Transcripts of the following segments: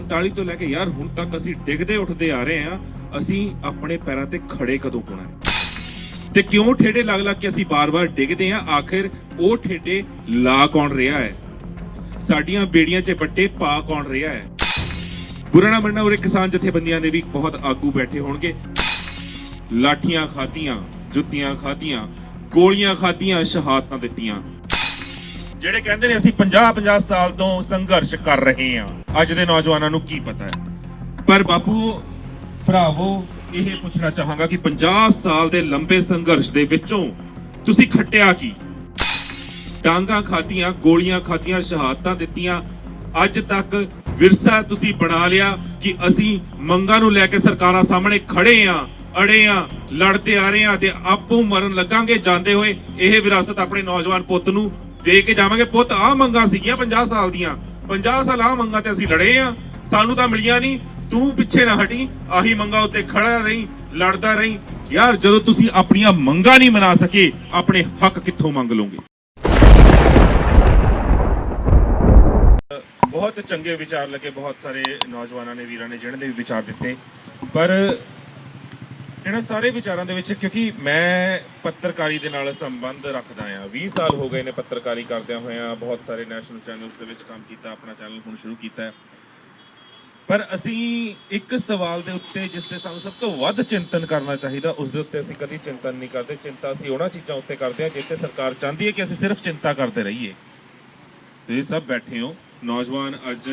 47 ਤੋਂ ਲੈ ਕੇ ਯਾਰ ਹੁਣ ਤੱਕ ਅਸੀਂ ਡਿੱਗਦੇ ਉੱਠਦੇ ਆ ਰਹੇ ਹਾਂ। ਅਸੀਂ ਆਪਣੇ ਪੈਰਾਂ ਤੇ ਖੜੇ ਕਦੋਂ ਹੋਣਾ ਹੈ ਤੇ ਕਿਉਂ ਠੇਡੇ ਲੱਗ ਲੱਗ ਕੇ ਅਸੀਂ ਬਾਰ-ਬਾਰ ਡਿੱਗਦੇ ਹਾਂ? ਆਖਿਰ ਉਹ ਠੇਡੇ ਲਾ ਕੌਣ ਰਿਹਾ ਹੈ? ਸਾਡੀਆਂ ਬੇੜੀਆਂ 'ਚ ਵੱਟੇ ਪਾ ਕੌਣ ਰਿਹਾ ਹੈ? ਬੁਰਾ ਨਾ ਮੰਨਣਾ, ਉਰੇ ਕਿਸਾਨ ਜਥੇਬੰਦੀਆਂ ਦੇ ਵੀ ਬਹੁਤ ਆਗੂ ਬੈਠੇ ਹੋਣਗੇ। ਲਾਠੀਆਂ ਖਾਧੀਆਂ, ਜੁੱਤੀਆਂ ਖਾਧੀਆਂ, ਗੋਲੀਆਂ ਖਾਧੀਆਂ, ਸ਼ਹਾਦਤਾਂ ਦਿੱਤੀਆਂ। ਜਿਹੜੇ ਕਹਿੰਦੇ ਨੇ ਅਸੀਂ 50-50 ਸਾਲ ਤੋਂ ਸੰਘਰਸ਼ ਕਰ ਰਹੇ ਹਾਂ, ਅੱਜ ਦੇ ਨੌਜਵਾਨਾਂ ਨੂੰ ਕੀ ਪਤਾ ਹੈ? ਪਰ ਬਾਪੂ ਭਰਾਵੋ, ਇਹ ਪੁੱਛਣਾ ਚਾਹਾਂਗਾ ਕਿ 50 ਸਾਲ ਦੇ ਲੰਬੇ ਸੰਘਰਸ਼ ਦੇ ਵਿੱਚੋਂ ਤੁਸੀਂ ਖੱਟਿਆ ਕੀ? ਡਾਂਗਾਂ ਖਾਧੀਆਂ, ਗੋਲੀਆਂ ਖਾਧੀਆਂ, ਸ਼ਹਾਦਤਾਂ ਦਿੱਤੀਆਂ। ਅੱਜ ਤੱਕ ਵਿਰਸਾ ਤੁਸੀਂ ਬਣਾ ਲਿਆ ਕਿ ਅਸੀਂ ਮੰਗਾਂ ਨੂੰ ਲੈ ਕੇ ਸਰਕਾਰਾਂ ਸਾਹਮਣੇ ਖੜੇ ਆ, ਅੜੇ ਆ, ਲੜਦੇ ਆ ਰਹੇ ਆ ਤੇ ਆਪੋ ਮਰਨ ਲੱਗਾਂਗੇ ਜਾਂਦੇ ਹੋਏ। ਇਹ ਵਿਰਾਸਤ ਆਪਣੇ ਨੌਜਵਾਨ ਪੁੱਤ ਨੂੰ ਦੇ ਕੇ ਜਾਵਾਂਗੇ। ਪੁੱਤ, ਆਹ ਮੰਗਾਂ ਸੀਗੀਆਂ 50 ਸਾਲ ਦੀਆਂ, 50 ਸਾਲ ਆਹ ਮੰਗਾਂ ਤੇ ਅਸੀਂ ਲੜੇ ਆ, ਸਾਨੂੰ ਤਾਂ ਮਿਲੀਆਂ ਨਹੀਂ। ਤੂੰ ਪਿੱਛੇ ਨਾ ਹਟੀ, ਆਹੀ ਮੰਗਾਂ ਉੱਤੇ ਖੜਾ ਰਹੀ, ਲੜਦਾ ਰਹੀ। ਯਾਰ, ਜਦੋਂ ਤੁਸੀਂ ਆਪਣੀਆਂ ਮੰਗਾਂ ਨਹੀਂ ਮਨਾ ਸਕੇ, ਆਪਣੇ ਹੱਕ ਕਿੱਥੋਂ ਮੰਗ ਲਓਗੇ? ਬਹੁਤ ਚੰਗੇ ਵਿਚਾਰ ਲੱਗੇ, ਬਹੁਤ ਸਾਰੇ ਨੌਜਵਾਨਾਂ ਨੇ, ਵੀਰਾਂ ਨੇ, ਜਿਹਨਾਂ ਦੇ ਵੀ ਵਿਚਾਰ ਦਿੱਤੇ। ਪਰ ਇਹਨਾਂ ਸਾਰੇ ਵਿਚਾਰਾਂ ਦੇ ਵਿੱਚ, ਕਿਉਂਕਿ ਮੈਂ ਪੱਤਰਕਾਰੀ ਦੇ ਨਾਲ ਸੰਬੰਧ ਰੱਖਦਾ ਆ, 20 ਸਾਲ ਹੋ ਗਏ ਨੇ ਪੱਤਰਕਾਰੀ ਕਰਦਿਆਂ ਹੋਇਆਂ, ਬਹੁਤ ਸਾਰੇ ਨੈਸ਼ਨਲ ਚੈਨਲਸ ਦੇ ਵਿੱਚ ਕੰਮ ਕੀਤਾ, ਆਪਣਾ ਚੈਨਲ ਹੁਣ ਸ਼ੁਰੂ ਕੀਤਾ ਹੈ। ਪਰ ਅਸੀਂ ਇੱਕ ਸਵਾਲ ਦੇ ਉੱਤੇ ਜਿਸ ਤੇ ਸਾਨੂੰ ਸਭ ਤੋਂ ਵੱਧ ਚਿੰਤਨ ਕਰਨਾ ਚਾਹੀਦਾ, ਉਸ ਦੇ ਉੱਤੇ ਅਸੀਂ ਕਦੀ ਚਿੰਤਨ ਨਹੀਂ ਕਰਦੇ। ਚਿੰਤਾ ਅਸੀਂ ਉਹਨਾਂ ਚੀਜ਼ਾਂ ਉੱਤੇ ਕਰਦੇ ਹਾਂ ਜਿੱਤੇ ਸਰਕਾਰ ਚਾਹੁੰਦੀ ਹੈ ਕਿ ਅਸੀਂ ਸਿਰਫ ਚਿੰਤਾ ਕਰਦੇ ਰਹੀਏ। ਤੁਸੀਂ ਸਭ ਬੈਠੇ ਹੋ, ਨੌਜਵਾਨ ਅੱਜ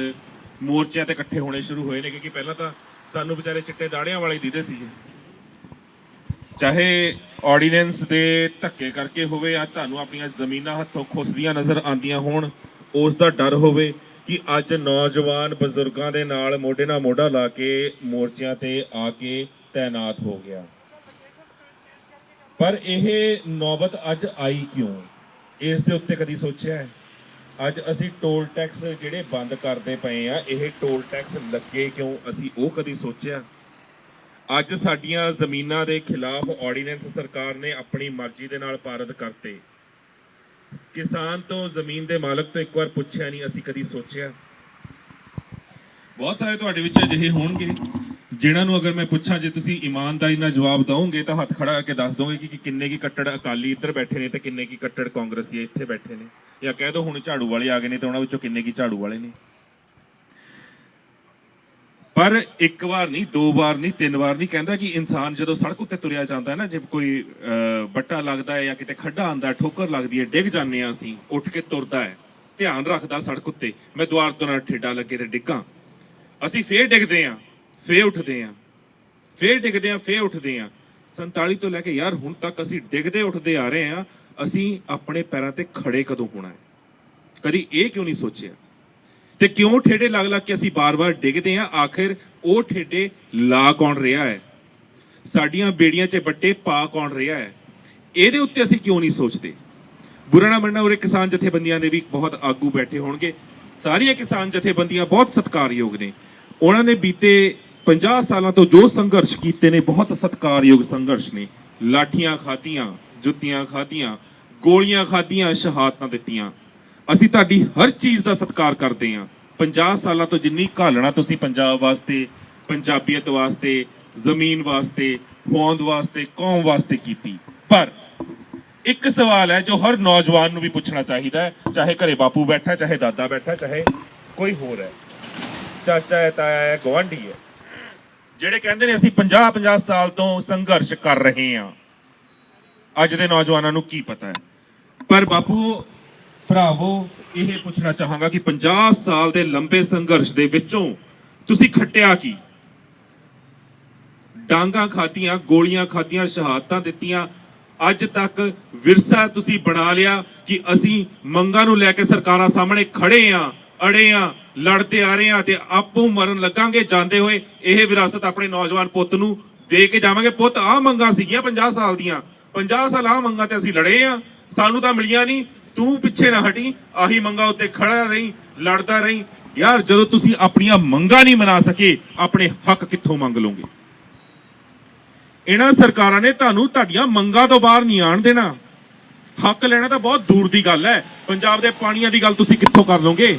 ਮੋਰਚਿਆਂ ਤੇ ਇਕੱਠੇ ਹੋਣੇ ਸ਼ੁਰੂ ਹੋਏ ਨੇ, ਕਿਉਂਕਿ ਪਹਿਲਾਂ ਤਾਂ ਸਾਨੂੰ ਵਿਚਾਰੇ ਚਿੱਟੇ ਦਾੜਿਆਂ ਵਾਲੇ ਦਿਖਦੇ ਸੀਗੇ। ਚਾਹੇ ਆਰਡੀਨੈਂਸ ਦੇ ਧੱਕੇ ਕਰਕੇ ਹੋਵੇ ਜਾਂ ਤੁਹਾਨੂੰ ਆਪਣੀਆਂ ਜ਼ਮੀਨਾਂ ਹੱਥੋਂ ਖੁੱਸਦੀਆਂ ਨਜ਼ਰ ਆਉਂਦੀਆਂ ਹੋਣ, ਉਸ ਦਾ ਡਰ ਹੋਵੇ ਕਿ ਅੱਜ ਨੌਜਵਾਨ ਬਜ਼ੁਰਗਾਂ ਦੇ ਨਾਲ ਮੋਢੇ ਨਾਲ ਮੋਢਾ ਲਾ ਕੇ ਮੋਰਚਿਆਂ ਤੇ ਆ ਕੇ ਤਾਇਨਾਤ ਹੋ ਗਿਆ। ਪਰ ਇਹ ਨੌਬਤ ਅੱਜ ਆਈ ਕਿਉਂ? ਇਸ ਦੇ ਉੱਤੇ ਕਦੀ ਸੋਚਿਆ ਹੈ? ਅੱਜ ਅਸੀਂ ਟੋਲ ਟੈਕਸ ਜਿਹੜੇ ਬੰਦ ਕਰਦੇ ਪਏ ਆ, ਇਹ ਟੋਲ ਟੈਕਸ ਲੱਗੇ ਕਿਉਂ? ਅਸੀਂ ਉਹ ਕਦੀ ਸੋਚਿਆ? ਅੱਜ ਸਾਡੀਆਂ ਜ਼ਮੀਨਾਂ ਦੇ ਖਿਲਾਫ ਆਰਡੀਨੈਂਸ ਸਰਕਾਰ ਨੇ ਆਪਣੀ ਮਰਜ਼ੀ ਦੇ ਨਾਲ ਪਾਰਿਤ ਕਰਤੇ। ਕਿਸਾਨ ਤੋਂ, ਜ਼ਮੀਨ ਦੇ ਮਾਲਕ ਤੋਂ ਇੱਕ ਵਾਰ ਪੁੱਛਿਆ ਨਹੀਂ, ਅਸੀਂ ਕਦੀ ਸੋਚਿਆ? ਬਹੁਤ ਸਾਰੇ ਤੁਹਾਡੇ ਵਿੱਚ ਅਜਿਹੇ ਹੋਣਗੇ ਜਿਨ੍ਹਾਂ ਨੂੰ ਅਗਰ ਮੈਂ ਪੁੱਛਾਂ, ਜੇ ਤੁਸੀਂ ਇਮਾਨਦਾਰੀ ਨਾਲ ਜਵਾਬ ਦਿਓਗੇ ਤਾਂ ਹੱਥ ਖੜਾ ਕਰਕੇ ਦੱਸ ਦੋਗੇ ਕਿ ਕਿੰਨੇ ਕੀ ਕੱਟੜ ਅਕਾਲੀ ਇੱਧਰ ਬੈਠੇ ਨੇ ਤੇ ਕਿੰਨੇ ਕੀ ਕੱਟੜ ਕਾਂਗਰਸੀ ਇੱਥੇ ਬੈਠੇ ਨੇ, ਜਾਂ ਕਹਿ ਦੋ ਹੁਣ ਝਾੜੂ ਵਾਲੇ ਆ ਗਏ ਨੇ ਤੇ ਉਹਨਾਂ ਵਿੱਚੋਂ ਕਿੰਨੇ ਕੀ ਝਾੜੂ ਵਾਲੇ ਨੇ। ਪਰ ਇੱਕ ਵਾਰ ਨਹੀਂ, ਦੋ ਵਾਰ ਨਹੀਂ, ਤਿੰਨ ਵਾਰ ਨਹੀਂ, ਕਹਿੰਦਾ ਕਿ ਇਨਸਾਨ ਜਦੋਂ ਸੜਕ ਉੱਤੇ ਤੁਰਿਆ ਜਾਂਦਾ ਹੈ ਨਾ, ਜੇ ਕੋਈ ਬੱਟਾ ਲੱਗਦਾ ਹੈ ਜਾਂ ਕਿਤੇ ਖੱਡਾ ਆਉਂਦਾ, ਠੋਕਰ ਲੱਗਦੀ ਹੈ, ਡਿੱਗ ਜਾਂਦੇ ਹਾਂ ਅਸੀਂ, ਉੱਠ ਕੇ ਤੁਰਦਾ ਹੈ, ਧਿਆਨ ਰੱਖਦਾ ਸੜਕ ਉੱਤੇ, ਮੈਂ ਦੁਆਰ ਤੋਂ ਨਾਲ ਠੇਡਾ ਲੱਗੇ ਤੇ ਡਿੱਗਾਂ। ਅਸੀਂ ਫੇਰ ਡਿੱਗਦੇ ਹਾਂ, ਫੇਰ ਉੱਠਦੇ ਹਾਂ, ਫੇਰ ਡਿੱਗਦੇ ਹਾਂ, ਫੇਰ ਉੱਠਦੇ ਹਾਂ। 47 ਤੋਂ ਲੈ ਕੇ ਯਾਰ ਹੁਣ ਤੱਕ ਅਸੀਂ ਡਿੱਗਦੇ ਉੱਠਦੇ ਆ ਰਹੇ ਹਾਂ। ਅਸੀਂ ਆਪਣੇ ਪੈਰਾਂ ਤੇ ਖੜੇ ਕਦੋਂ ਹੋਣਾ ਹੈ? ਕਦੀ ਇਹ ਕਿਉਂ ਨਹੀਂ ਸੋਚਿਆ? ਤੇ ਕਿਉਂ ਠੇਡੇ ਲੱਗ ਲੱਗ ਕੇ ਅਸੀਂ ਬਾਰ-ਬਾਰ ਡਿੱਗਦੇ ਹਾਂ? ਆਖਿਰ ਉਹ ਠੇਡੇ ਲਾ ਕੌਣ ਰਿਹਾ ਹੈ? ਸਾਡੀਆਂ ਬੇੜੀਆਂ 'ਚ ਵੱਟੇ ਪਾ ਕੌਣ ਰਿਹਾ ਹੈ? ਇਹਦੇ ਉੱਤੇ ਅਸੀਂ ਕਿਉਂ ਨਹੀਂ ਸੋਚਦੇ? ਬੁਰਾ ਨਾ ਮੰਨਣਾ, ਉਰੇ ਕਿਸਾਨ ਜਥੇਬੰਦੀਆਂ ਦੇ ਵੀ ਬਹੁਤ ਆਗੂ ਬੈਠੇ ਹੋਣਗੇ। ਸਾਰੀਆਂ ਕਿਸਾਨ ਜਥੇਬੰਦੀਆਂ ਬਹੁਤ ਸਤਿਕਾਰਯੋਗ ਨੇ। ਉਹਨਾਂ ਨੇ ਬੀਤੇ 50 ਸਾਲਾਂ ਤੋਂ ਜੋ ਸੰਘਰਸ਼ ਕੀਤੇ ਨੇ, ਬਹੁਤ ਸਤਿਕਾਰਯੋਗ ਸੰਘਰਸ਼ ਨੇ। ਲਾਠੀਆਂ ਖਾਧੀਆਂ, ਜੁੱਤੀਆਂ ਖਾਧੀਆਂ, ਗੋਲੀਆਂ ਖਾਧੀਆਂ, ਸ਼ਹਾਦਤਾਂ ਦਿੱਤੀਆਂ। ਅਸੀਂ ਤੁਹਾਡੀ ਹਰ ਚੀਜ਼ ਦਾ ਸਤਿਕਾਰ ਕਰਦੇ ਹਾਂ। 50 ਸਾਲਾਂ ਤੋਂ ਜਿੰਨੀ ਘਾਲਣਾ ਤੁਸੀਂ ਪੰਜਾਬ ਵਾਸਤੇ, ਪੰਜਾਬੀਅਤ ਵਾਸਤੇ, ਜ਼ਮੀਨ ਵਾਸਤੇ, ਹੋਂਦ ਵਾਸਤੇ, ਕੌਮ ਵਾਸਤੇ ਕੀਤੀ। ਪਰ ਇੱਕ ਸਵਾਲ ਹੈ ਜੋ ਹਰ ਨੌਜਵਾਨ ਨੂੰ ਵੀ ਪੁੱਛਣਾ ਚਾਹੀਦਾ ਹੈ, ਚਾਹੇ ਘਰੇ ਬਾਪੂ ਬੈਠਾ, ਚਾਹੇ ਦਾਦਾ ਬੈਠਾ, ਚਾਹੇ ਕੋਈ ਹੋਰ ਹੈ, ਚਾਚਾ ਹੈ, ਤਾਇਆ ਹੈ, ਗੁਆਂਢੀ ਹੈ, ਜਿਹੜੇ ਕਹਿੰਦੇ ਨੇ ਅਸੀਂ 50-50 ਸਾਲ ਤੋਂ ਸੰਘਰਸ਼ ਕਰ ਰਹੇ ਹਾਂ, ਅੱਜ ਦੇ ਨੌਜਵਾਨਾਂ ਨੂੰ ਕੀ ਪਤਾ ਹੈ? ਪਰ ਬਾਪੂ ਭਰਾਵੋ, ਇਹ ਪੁੱਛਣਾ ਚਾਹਾਂਗਾ ਕਿ 50 ਸਾਲ ਦੇ ਲੰਬੇ ਸੰਘਰਸ਼ ਦੇ ਵਿੱਚੋਂ ਤੁਸੀਂ ਖੱਟਿਆ ਕੀ? ਡਾਂਗਾਂ ਖਾਧੀਆਂ, ਗੋਲੀਆਂ ਖਾਧੀਆਂ, ਸ਼ਹਾਦਤਾਂ ਦਿੱਤੀਆਂ। ਅੱਜ ਤੱਕ ਵਿਰਸਾ ਤੁਸੀਂ ਬਣਾ ਲਿਆ ਕਿ ਅਸੀਂ ਮੰਗਾਂ ਨੂੰ ਲੈ ਕੇ ਸਰਕਾਰਾਂ ਸਾਹਮਣੇ ਖੜੇ ਆ, ਅੜੇ ਆ, ਲੜਦੇ ਆ ਰਹੇ ਆ ਤੇ ਆਪੋ ਮਰਨ ਲੱਗਾਂਗੇ ਜਾਂਦੇ ਹੋਏ। ਇਹ ਵਿਰਾਸਤ ਆਪਣੇ ਨੌਜਵਾਨ ਪੁੱਤ ਨੂੰ ਦੇ ਕੇ ਜਾਵਾਂਗੇ। ਪੁੱਤ, ਆਹ ਮੰਗਾਂ ਸੀਗੀਆਂ 50 ਸਾਲ ਦੀਆਂ, 50 ਸਾਲ ਆਹ ਮੰਗਾਂ ਤੇ ਅਸੀਂ ਲੜੇ ਆ, ਸਾਨੂੰ ਤਾਂ ਮਿਲੀਆਂ ਨਹੀਂ। ਤੂੰ ਪਿੱਛੇ ਨਾ ਹਟੀ, ਆਹੀ ਮੰਗਾਂ ਉੱਤੇ ਖੜਾ ਰਹੀ, ਲੜਦਾ ਰਹੀ। ਯਾਰ, ਜਦੋਂ ਤੁਸੀਂ ਆਪਣੀਆਂ ਮੰਗਾਂ ਨਹੀਂ ਮਨਾ ਸਕੇ, ਆਪਣੇ ਹੱਕ ਕਿੱਥੋਂ ਮੰਗ ਲਓਗੇ? ਇਹਨਾਂ ਸਰਕਾਰਾਂ ਨੇ ਤੁਹਾਨੂੰ ਤੁਹਾਡੀਆਂ ਮੰਗਾਂ ਤੋਂ ਬਾਹਰ ਨਹੀਂ ਆਣ ਦੇਣਾ। ਹੱਕ ਲੈਣਾ ਤਾਂ ਬਹੁਤ ਦੂਰ ਦੀ ਗੱਲ ਹੈ। ਪੰਜਾਬ ਦੇ ਪਾਣੀਆਂ ਦੀ ਗੱਲ ਤੁਸੀਂ ਕਿੱਥੋਂ ਕਰ ਲਓਗੇ?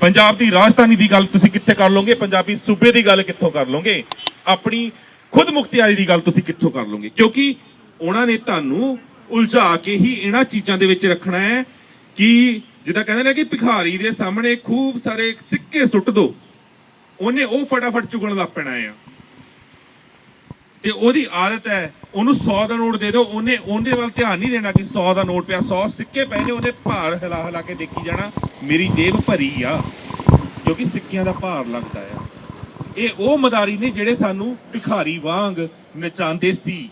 ਪੰਜਾਬ ਦੀ ਰਾਜਧਾਨੀ ਦੀ ਗੱਲ ਤੁਸੀਂ ਕਿੱਥੇ ਕਰ ਲਓਗੇ? ਪੰਜਾਬੀ ਸੂਬੇ ਦੀ ਗੱਲ ਕਿੱਥੋਂ ਕਰ ਲਓਗੇ? ਆਪਣੀ ਖੁਦ ਮੁਖਤਿਆਰੀ ਦੀ ਗੱਲ ਤੁਸੀਂ ਕਿੱਥੋਂ ਕਰ ਲਓਗੇ? ਕਿਉਂਕਿ ਉਹਨਾਂ ਨੇ ਤੁਹਾਨੂੰ ਉਲਝਾ ਕੇ ਹੀ ਇਹਨਾਂ ਚੀਜ਼ਾਂ ਦੇ ਵਿੱਚ ਰੱਖਣਾ ਹੈ ਕਿ ਜਿੱਦਾਂ ਕਹਿੰਦੇ ਨੇ ਕਿ ਭਿਖਾਰੀ ਦੇ ਸਾਹਮਣੇ ਖੂਬ ਸਾਰੇ ਸਿੱਕੇ ਸੁੱਟ ਦੋ, ਉਹਨੇ ਉਹ ਫਟਾਫਟ ਚੁਗਣ ਲੱਗ ਪੈਣਾ ਆ। ਤੇ ਉਹਦੀ ਆਦਤ ਹੈ ਉਹਨੂੰ 100 ਦਾ ਨੋਟ ਦੇ ਦਿਓ, ਉਹਨੇ ਵੱਲ ਧਿਆਨ ਨਹੀਂ ਦੇਣਾ ਕਿ 100 ਦਾ ਨੋਟ ਪਿਆ, 100 ਸਿੱਕੇ ਪਏ ਨੇ, ਉਹਨੇ ਭਾਰ ਹਿਲਾ ਹਿਲਾ ਕੇ ਦੇਖੀ ਜਾਣਾ ਮੇਰੀ ਜੇਬ ਭਰੀ ਆ, ਕਿਉਂਕਿ ਸਿੱਕਿਆਂ ਦਾ ਭਾਰ ਲੱਗਦਾ ਆ। ਇਹ ਉਹ ਮਦਾਰੀ ਨੇ ਜਿਹੜੇ ਸਾਨੂੰ ਭਿਖਾਰੀ ਵਾਂਗ ਨਚਾਉਂਦੇ ਸੀ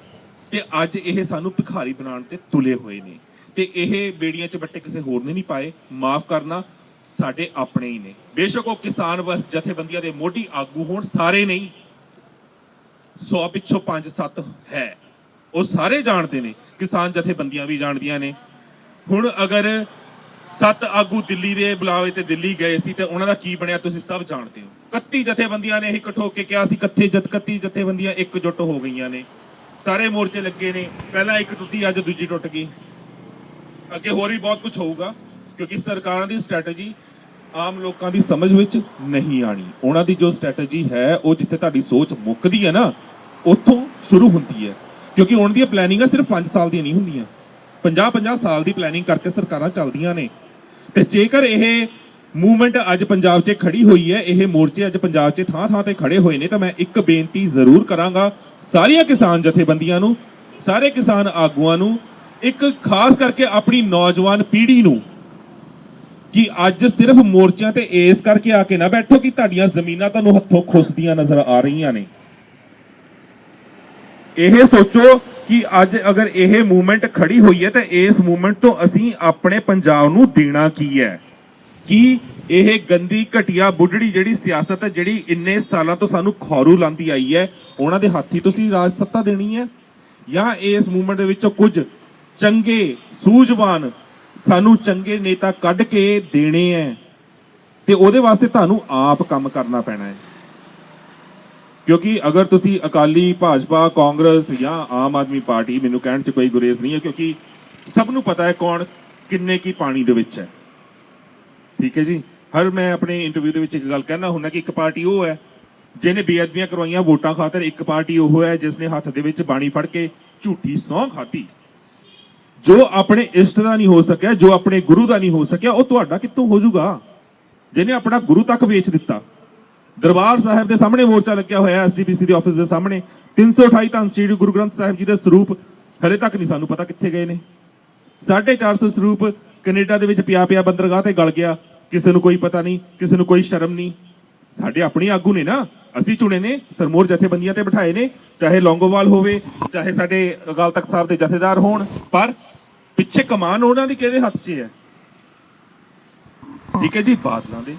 ਤੇ ਅੱਜ ਇਹ ਸਾਨੂੰ ਭਿਖਾਰੀ ਬਣਾਉਣ ਤੇ ਤੁਲੇ ਹੋਏ ਨੇ। ਤੇ ਇਹ ਬੇੜੀਆਂ 'ਚ ਬੱਟੇ ਕਿਸੇ ਹੋਰ ਨੇ ਨਹੀਂ ਪਾਏ, ਮਾਫ ਕਰਨਾ, ਸਾਡੇ ਆਪਣੇ ਹੀ ਨੇ। ਬੇਸ਼ੱਕ ਉਹ ਕਿਸਾਨ ਜਥੇਬੰਦੀਆਂ ਦੇ ਮੋਢੀ ਆਗੂ ਹੋਣ, ਸਾਰੇ ਨਹੀਂ, 100 ਪਿੱਛੋਂ 5-7 ਹੈ, ਉਹ ਸਾਰੇ ਜਾਣਦੇ ਨੇ, ਕਿਸਾਨ ਜਥੇਬੰਦੀਆਂ ਵੀ ਜਾਣਦੀਆਂ ਨੇ। ਹੁਣ ਅਗਰ 7 ਆਗੂ ਦਿੱਲੀ ਦੇ ਬੁਲਾਵੇ ਤੇ ਦਿੱਲੀ ਗਏ ਸੀ ਤੇ ਉਹਨਾਂ ਦਾ ਕੀ ਬਣਿਆ ਤੁਸੀਂ ਸਭ ਜਾਣਦੇ ਹੋ। 31 ਜਥੇਬੰਦੀਆਂ ਨੇ ਇੱਕ ਠੋਕ ਕੇ ਕਿਹਾ ਸੀ, 31 ਜਥੇਬੰਦੀਆਂ ਇਕਜੁੱਟ ਹੋ ਗਈਆਂ ਨੇ, ਸਾਰੇ ਮੋਰਚੇ ਲੱਗੇ ਨੇ, ਪਹਿਲਾਂ ਇੱਕ ਟੁੱਟੀ, ਅੱਜ ਦੂਜੀ ਟੁੱਟ ਗਈ। ਅੱਗੇ ਹੋਰ ਵੀ ਬਹੁਤ ਕੁਝ ਹੋਊਗਾ, ਕਿਉਂਕਿ ਸਰਕਾਰਾਂ ਦੀ ਸਟ੍ਰੈਟਜੀ ਆਮ ਲੋਕਾਂ ਦੀ ਸਮਝ ਵਿੱਚ ਨਹੀਂ ਆਣੀ। ਉਹਨਾਂ ਦੀ ਜੋ ਸਟ੍ਰੈਟਜੀ ਹੈ ਉਹ ਜਿੱਥੇ ਤੁਹਾਡੀ ਸੋਚ ਮੁੱਕਦੀ ਹੈ ਨਾ, ਉੱਥੋਂ ਸ਼ੁਰੂ ਹੁੰਦੀ ਹੈ। ਕਿਉਂਕਿ ਉਹਨਾਂ ਦੀਆਂ ਪਲੈਨਿੰਗਾਂ ਸਿਰਫ 5 ਸਾਲ ਦੀਆਂ ਨਹੀਂ ਹੁੰਦੀਆਂ, 50-50 ਸਾਲ ਦੀ ਪਲੈਨਿੰਗ ਕਰਕੇ ਸਰਕਾਰਾਂ ਚੱਲਦੀਆਂ ਨੇ। ਤੇ ਜੇਕਰ ਇਹ ਮੂਵਮੈਂਟ ਅੱਜ ਪੰਜਾਬ 'ਚ ਖੜੀ ਹੋਈ ਹੈ, ਇਹ ਮੋਰਚੇ ਅੱਜ ਪੰਜਾਬ 'ਚ ਥਾਂ-ਥਾਂ ਤੇ ਖੜੇ ਹੋਏ ਨੇ, ਤਾਂ ਮੈਂ ਇੱਕ ਬੇਨਤੀ ਜ਼ਰੂਰ ਕਰਾਂਗਾ ਸਾਰੀਆਂ ਕਿਸਾਨ ਜਥੇਬੰਦੀਆਂ ਨੂੰ, ਸਾਰੇ ਕਿਸਾਨ ਆਗੂਆਂ ਨੂੰ, ਇੱਕ ਖਾਸ ਕਰਕੇ ਆਪਣੀ ਨੌਜਵਾਨ ਪੀੜ੍ਹੀ ਨੂੰ, ਕਿ ਅੱਜ ਸਿਰਫ ਮੋਰਚਿਆਂ ਤੇ ਇਸ ਕਰਕੇ ਆ ਕੇ ਨਾ ਬੈਠੋ ਕਿ ਤੁਹਾਡੀਆਂ ਜ਼ਮੀਨਾਂ ਤੁਹਾਨੂੰ ਹੱਥੋਂ ਖੁੱਸਦੀਆਂ ਨਜ਼ਰ ਆ ਰਹੀਆਂ ਨੇ। ਇਹ ਸੋਚੋ ਕਿ ਅੱਜ ਅਗਰ ਇਹ ਮੂਵਮੈਂਟ ਖੜੀ ਹੋਈ ਹੈ ਤਾਂ ਇਸ ਮੂਵਮੈਂਟ ਤੋਂ ਅਸੀਂ ਆਪਣੇ ਪੰਜਾਬ ਨੂੰ ਦੇਣਾ ਕੀ ਹੈ? ਕਿ ਇਹ ਗੰਦੀ ਘਟੀਆ ਬੁੱਢੜੀ ਜਿਹੜੀ ਸਿਆਸਤ ਹੈ, ਜਿਹੜੀ ਇੰਨੇ ਸਾਲਾਂ ਤੋਂ ਸਾਨੂੰ ਖੌਰੂ ਲਾਂਦੀ ਆਈ ਹੈ, ਉਹਨਾਂ ਦੇ ਹੱਥ ਹੀ ਤੁਸੀਂ ਰਾਜ ਸੱਤਾ ਦੇਣੀ ਹੈ? ਜਾਂ ਇਸ ਮੂਵਮੈਂਟ ਦੇ ਵਿੱਚੋਂ ਕੁਝ ਚੰਗੇ ਸੂਝਵਾਨ ਸਾਨੂੰ ਚੰਗੇ ਨੇਤਾ ਕੱਢ ਕੇ ਦੇਣੇ ਹੈ, ਤੇ ਉਹਦੇ ਵਾਸਤੇ ਤੁਹਾਨੂੰ ਆਪ ਕੰਮ ਕਰਨਾ ਪੈਣਾ ਹੈ। ਕਿਉਂਕਿ ਅਗਰ ਤੁਸੀਂ ਅਕਾਲੀ, ਭਾਜਪਾ, ਕਾਂਗਰਸ ਜਾਂ ਆਮ ਆਦਮੀ ਪਾਰਟੀ, ਮੈਨੂੰ ਕਹਿਣ 'ਚ ਕੋਈ ਗੁਰੇਜ਼ ਨਹੀਂ ਹੈ, ਕਿਉਂਕਿ ਸਭ ਨੂੰ ਪਤਾ ਹੈ ਕੌਣ ਕਿੰਨੇ ਕੀ ਪਾਣੀ ਦੇ ਵਿੱਚ ਹੈ, ਠੀਕ ਹੈ ਜੀ। ਮੈਂ ਆਪਣੇ ਇੰਟਰਵਿਊ ਦੇ ਵਿੱਚ ਇੱਕ ਗੱਲ ਕਹਿਣਾ ਹੁੰਦਾ ਕਿ ਇੱਕ ਪਾਰਟੀ ਉਹ ਹੈ ਜਿਹਨੇ ਬੇਅਦਬੀਆਂ ਕਰਵਾਈਆਂ ਵੋਟਾਂ ਖਾਤਰ, ਇੱਕ ਪਾਰਟੀ ਉਹ ਹੈ ਜਿਸ ਨੇ ਹੱਥ ਦੇ ਵਿੱਚ ਬਾਣੀ ਫੜ ਕੇ ਝੂਠੀ ਸਹੁੰ ਖਾਧੀ। ਜੋ ਆਪਣੇ ਇਸ਼ਟ ਦਾ ਨਹੀਂ ਹੋ ਸਕਿਆ, ਜੋ ਆਪਣੇ ਗੁਰੂ ਦਾ ਨਹੀਂ ਹੋ ਸਕਿਆ, ਉਹ ਤੁਹਾਡਾ ਕਿੱਥੋਂ ਹੋ ਜਾਊਗਾ? ਜਿਹਨੇ ਆਪਣਾ ਗੁਰੂ ਤੱਕ ਵੇਚ ਦਿੱਤਾ। ਦਰਬਾਰ ਸਾਹਿਬ ਦੇ ਸਾਹਮਣੇ ਮੋਰਚਾ ਲੱਗਿਆ ਹੋਇਆ, ਐਸਜੀਪੀਸੀ ਦੇ ਆਫਿਸ ਦੇ ਸਾਹਮਣੇ, 328 ਧੰਨ ਸ੍ਰੀ ਗੁਰੂ ਗ੍ਰੰਥ ਸਾਹਿਬ ਜੀ ਦੇ ਸਰੂਪ ਹਲੇ ਤੱਕ ਨਹੀਂ ਸਾਨੂੰ ਪਤਾ ਕਿੱਥੇ ਗਏ ਨੇ। 450 ਸਰੂਪ ਕੈਨੇਡਾ ਦੇ ਵਿੱਚ ਪਿਆ ਬੰਦਰਗਾਹ ਤੇ ਗਲ ਗਿਆ, ਕਿਸੇ ਨੂੰ ਕੋਈ ਪਤਾ ਨਹੀਂ, ਕਿਸੇ ਨੂੰ ਕੋਈ ਸ਼ਰਮ ਨਹੀਂ। ਸਾਡੇ ਆਪਣੇ ਆਗੂ ਨੇ ਨਾ, ਅਸੀਂ ਚੁਣੇ ਨੇ, ਸਰਮੋਰ ਜਥੇਬੰਦੀਆਂ ਤੇ ਬਿਠਾਏ ਨੇ, ਚਾਹੇ ਲੌਂਗੋਵਾਲ ਹੋਵੇ, ਚਾਹੇ ਸਾਡੇ ਅਕਾਲ ਤਖਤ ਸਾਹਿਬ ਦੇ ਜਥੇਦਾਰ ਹੋਣ, ਪਰ ਪਿੱਛੇ ਕਮਾਨ ਉਹਨਾਂ ਦੀ ਕਿਹਦੇ ਹੱਥ 'ਚ ਹੈ? ਠੀਕ ਹੈ ਜੀ। ਬਾਦਲਾਂ ਦੇ